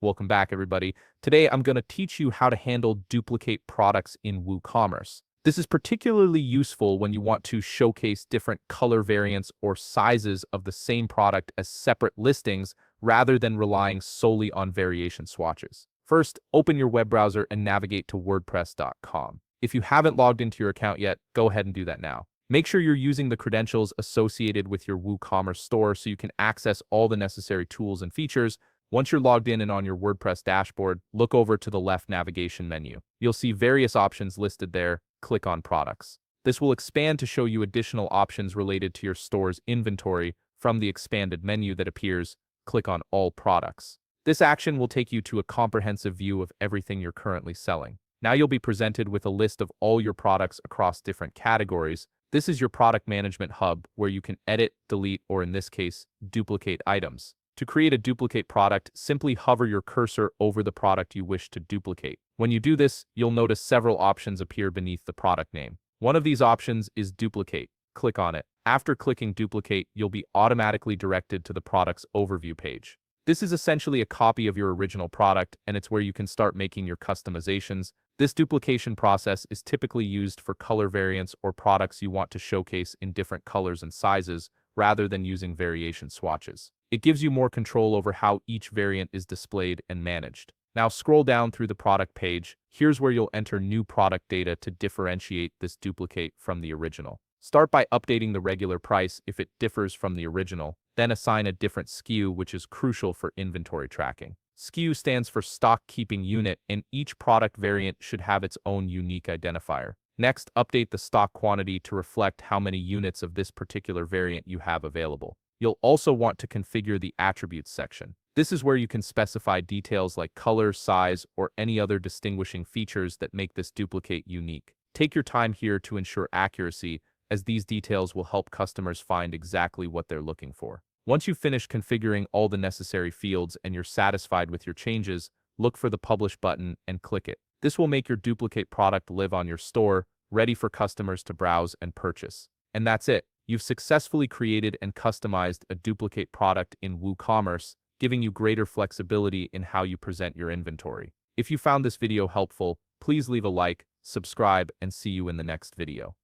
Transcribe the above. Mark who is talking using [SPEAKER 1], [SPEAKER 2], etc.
[SPEAKER 1] Welcome back, everybody. Today, I'm going to teach you how to handle duplicate products in WooCommerce. This is particularly useful when you want to showcase different color variants or sizes of the same product as separate listings rather than relying solely on variation swatches. First, open your web browser and navigate to wordpress.com. If you haven't logged into your account yet, go ahead and do that now. Make sure you're using the credentials associated with your WooCommerce store so you can access all the necessary tools and features. Once you're logged in and on your WordPress dashboard, look over to the left navigation menu. You'll see various options listed there. Click on Products. This will expand to show you additional options related to your store's inventory. From the expanded menu that appears, click on All Products. This action will take you to a comprehensive view of everything you're currently selling. Now you'll be presented with a list of all your products across different categories. This is your product management hub where you can edit, delete, or in this case, duplicate items. To create a duplicate product, simply hover your cursor over the product you wish to duplicate. When you do this, you'll notice several options appear beneath the product name. One of these options is Duplicate. Click on it. After clicking Duplicate, you'll be automatically directed to the product's overview page. This is essentially a copy of your original product, and it's where you can start making your customizations. This duplication process is typically used for color variants or products you want to showcase in different colors and sizes, rather than using variation swatches. It gives you more control over how each variant is displayed and managed. Now scroll down through the product page. Here's where you'll enter new product data to differentiate this duplicate from the original. Start by updating the regular price if it differs from the original, then assign a different SKU, which is crucial for inventory tracking. SKU stands for Stock Keeping Unit, and each product variant should have its own unique identifier. Next, update the stock quantity to reflect how many units of this particular variant you have available. You'll also want to configure the Attributes section. This is where you can specify details like color, size, or any other distinguishing features that make this duplicate unique. Take your time here to ensure accuracy, as these details will help customers find exactly what they're looking for. Once you've finished configuring all the necessary fields and you're satisfied with your changes, look for the Publish button and click it. This will make your duplicate product live on your store, ready for customers to browse and purchase. And that's it. You've successfully created and customized a duplicate product in WooCommerce, giving you greater flexibility in how you present your inventory. If you found this video helpful, please leave a like, subscribe, and see you in the next video.